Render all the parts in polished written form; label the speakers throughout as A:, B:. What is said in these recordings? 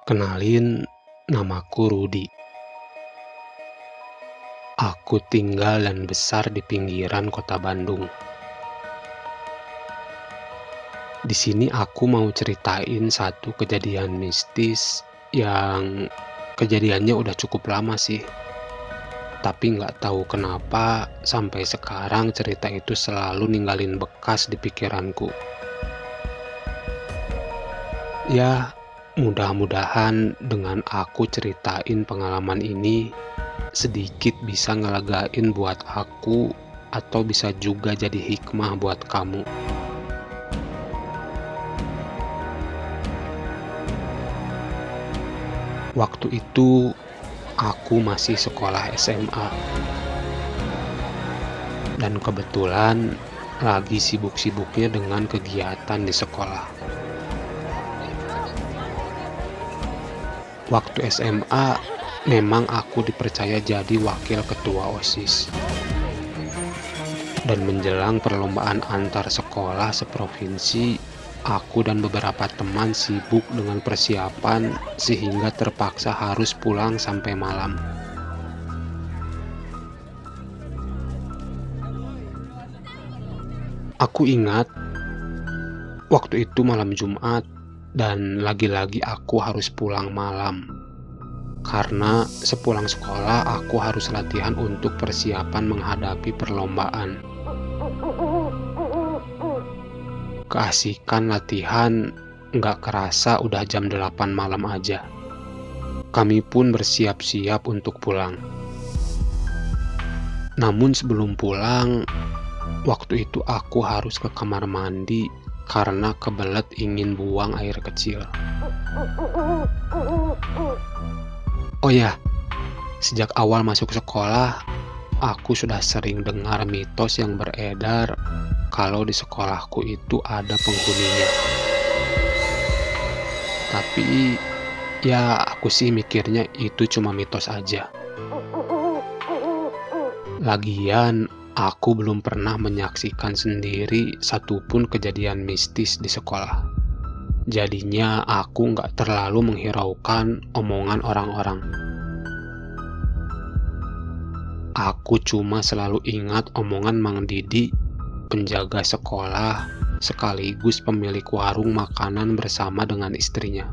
A: Kenalin, namaku Rudi. Aku tinggal dan besar di pinggiran kota Bandung. Di sini aku mau ceritain satu kejadian mistis yang kejadiannya udah cukup lama sih. Tapi nggak tahu kenapa sampai sekarang cerita itu selalu ninggalin bekas di pikiranku. Ya, mudah-mudahan dengan aku ceritain pengalaman ini sedikit bisa ngelegain buat aku atau bisa juga jadi hikmah buat kamu. Waktu itu aku masih sekolah SMA dan kebetulan lagi sibuk-sibuknya dengan kegiatan di sekolah. Waktu SMA memang aku dipercaya jadi wakil ketua OSIS. Dan menjelang perlombaan antar sekolah seprovinsi, aku dan beberapa teman sibuk dengan persiapan sehingga terpaksa harus pulang sampai malam. Aku ingat waktu itu malam Jumat dan lagi-lagi aku harus pulang malam. Karena sepulang sekolah aku harus latihan untuk persiapan menghadapi perlombaan. Keasikan latihan nggak kerasa udah jam 8 malam aja. Kami pun bersiap-siap untuk pulang. Namun sebelum pulang, waktu itu aku harus ke kamar mandi karena kebelet ingin buang air kecil. Oh ya, sejak awal masuk sekolah, aku sudah sering dengar mitos yang beredar kalau di sekolahku itu ada penghuninya. Tapi ya aku sih mikirnya itu cuma mitos aja. Lagian aku belum pernah menyaksikan sendiri satupun kejadian mistis di sekolah. Jadinya aku nggak terlalu menghiraukan omongan orang-orang. Aku cuma selalu ingat omongan Mang Didi, penjaga sekolah, sekaligus pemilik warung makanan bersama dengan istrinya.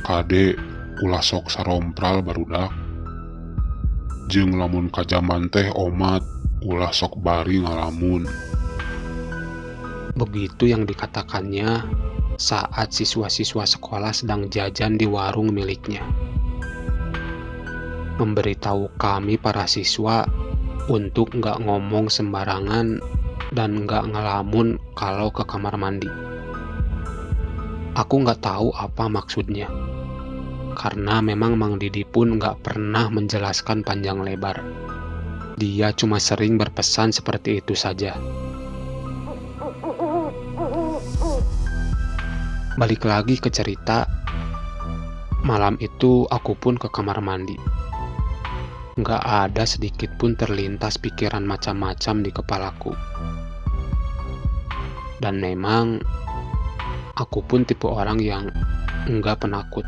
B: Kade ulah sok sarompral barudak. Jeung lamun kajaman teh omat ulah sok bari ngalamun.
A: Begitu yang dikatakannya saat siswa-siswa sekolah sedang jajan di warung miliknya. Memberitahu kami para siswa untuk nggak ngomong sembarangan dan nggak ngelamun kalau ke kamar mandi. Aku nggak tahu apa maksudnya, karena memang Mang Didi pun nggak pernah menjelaskan panjang lebar. Dia cuma sering berpesan seperti itu saja. Balik lagi ke cerita, malam itu aku pun ke kamar mandi. Nggak ada sedikit pun terlintas pikiran macam-macam di kepalaku. Dan memang, aku pun tipe orang yang nggak penakut.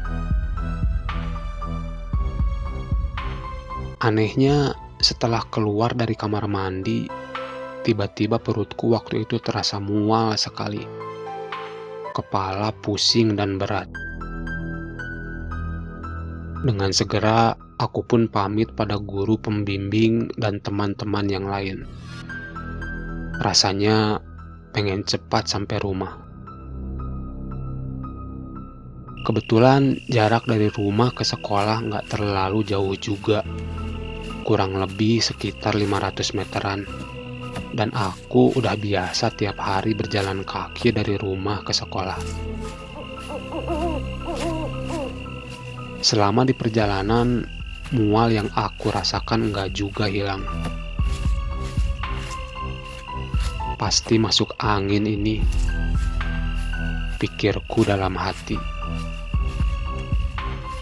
A: Anehnya, setelah keluar dari kamar mandi, tiba-tiba perutku waktu itu terasa mual sekali. Kepala pusing dan berat. Dengan segera, aku pun pamit pada guru pembimbing dan teman-teman yang lain. Rasanya pengen cepat sampai rumah. Kebetulan jarak dari rumah ke sekolah nggak terlalu jauh juga. Kurang lebih sekitar 500 meteran. Dan aku udah biasa tiap hari berjalan kaki dari rumah ke sekolah. Selama di perjalanan, mual yang aku rasakan nggak juga hilang. Pasti masuk angin ini, pikirku dalam hati.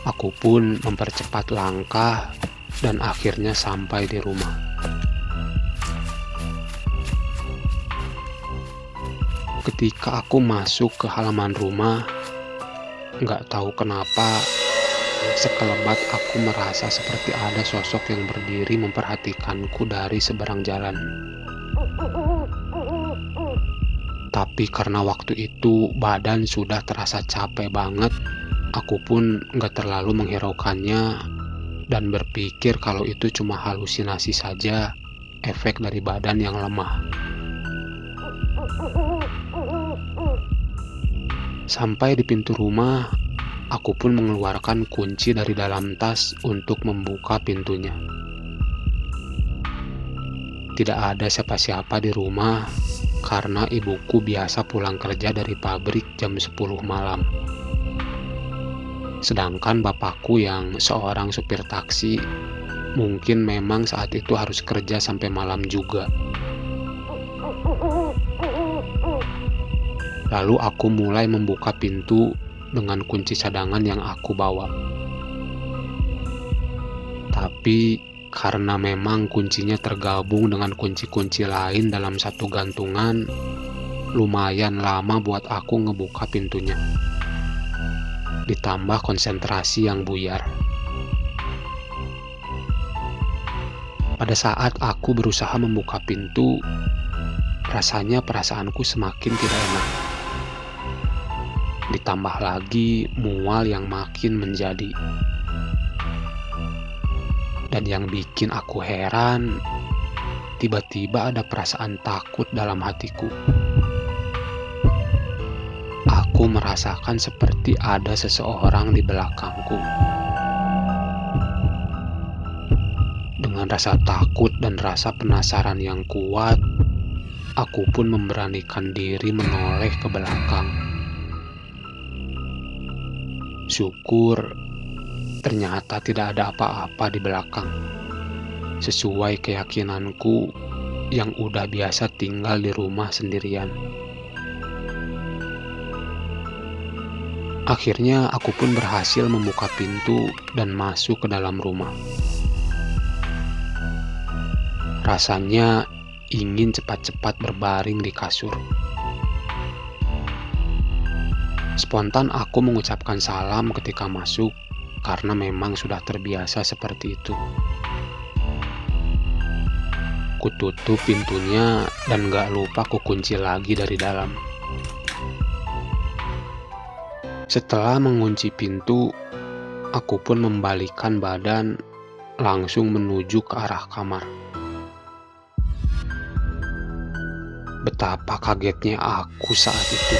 A: Aku pun mempercepat langkah dan akhirnya sampai di rumah. Ketika aku masuk ke halaman rumah, nggak tahu kenapa, sekelebat aku merasa seperti ada sosok yang berdiri memperhatikanku dari seberang jalan. Tapi karena waktu itu badan sudah terasa capek banget, aku pun nggak terlalu menghiraukannya dan berpikir kalau itu cuma halusinasi saja, efek dari badan yang lemah. Sampai di pintu rumah, aku pun mengeluarkan kunci dari dalam tas untuk membuka pintunya. Tidak ada siapa-siapa di rumah karena ibuku biasa pulang kerja dari pabrik jam 10 malam. Sedangkan bapakku yang seorang supir taksi, mungkin memang saat itu harus kerja sampai malam juga. Lalu aku mulai membuka pintu dengan kunci cadangan yang aku bawa. Tapi karena memang kuncinya tergabung dengan kunci-kunci lain dalam satu gantungan, lumayan lama buat aku ngebuka pintunya. Ditambah konsentrasi yang buyar. Pada saat aku berusaha membuka pintu, rasanya perasaanku semakin tidak enak. Ditambah lagi mual yang makin menjadi. Dan yang bikin aku heran, tiba-tiba ada perasaan takut dalam hatiku. Aku merasakan seperti ada seseorang di belakangku. Dengan rasa takut dan rasa penasaran yang kuat, aku pun memberanikan diri menoleh ke belakang. Syukur, ternyata tidak ada apa-apa di belakang. Sesuai keyakinanku yang udah biasa tinggal di rumah sendirian. Akhirnya aku pun berhasil membuka pintu dan masuk ke dalam rumah. Rasanya ingin cepat-cepat berbaring di kasur. Spontan aku mengucapkan salam ketika masuk karena memang sudah terbiasa seperti itu. Kututup pintunya dan gak lupa kukunci lagi dari dalam. Setelah mengunci pintu, aku pun membalikkan badan langsung menuju ke arah kamar. Betapa kagetnya aku saat itu.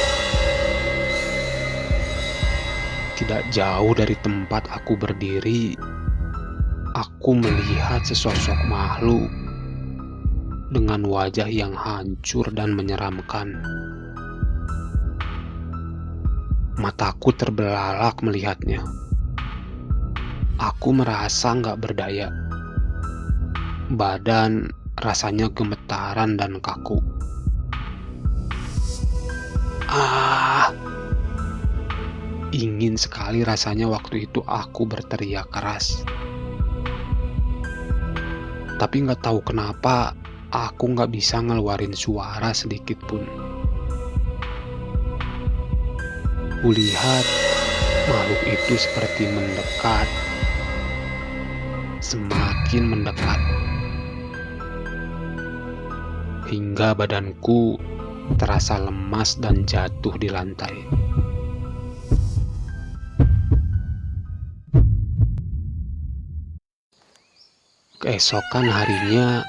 A: Tidak jauh dari tempat aku berdiri, aku melihat sesosok makhluk dengan wajah yang hancur dan menyeramkan. Mataku terbelalak melihatnya. Aku merasa nggak berdaya. Badan rasanya gemetaran dan kaku. Ingin sekali rasanya waktu itu aku berteriak keras. Tapi nggak tahu kenapa aku nggak bisa ngeluarin suara sedikit pun. Kulihat makhluk itu seperti mendekat, semakin mendekat, hingga badanku terasa lemas dan jatuh di lantai. Keesokan harinya,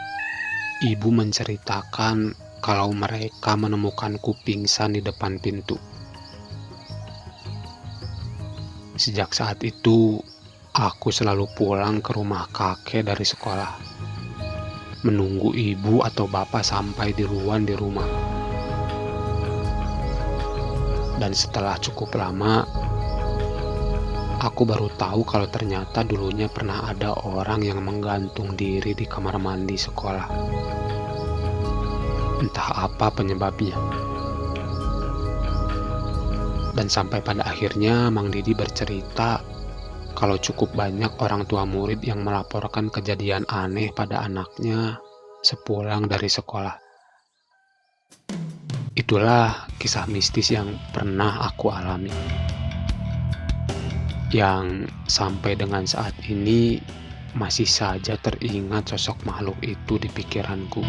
A: ibu menceritakan kalau mereka menemukanku pingsan di depan pintu. Sejak saat itu, aku selalu pulang ke rumah kakek dari sekolah, menunggu ibu atau bapak sampai duluan di rumah. Dan setelah cukup lama, aku baru tahu kalau ternyata dulunya pernah ada orang yang menggantung diri di kamar mandi sekolah. Entah apa penyebabnya. Dan sampai pada akhirnya Mang Didi bercerita kalau cukup banyak orang tua murid yang melaporkan kejadian aneh pada anaknya sepulang dari sekolah. Itulah kisah mistis yang pernah aku alami, yang sampai dengan saat ini masih saja teringat sosok makhluk itu di pikiranku.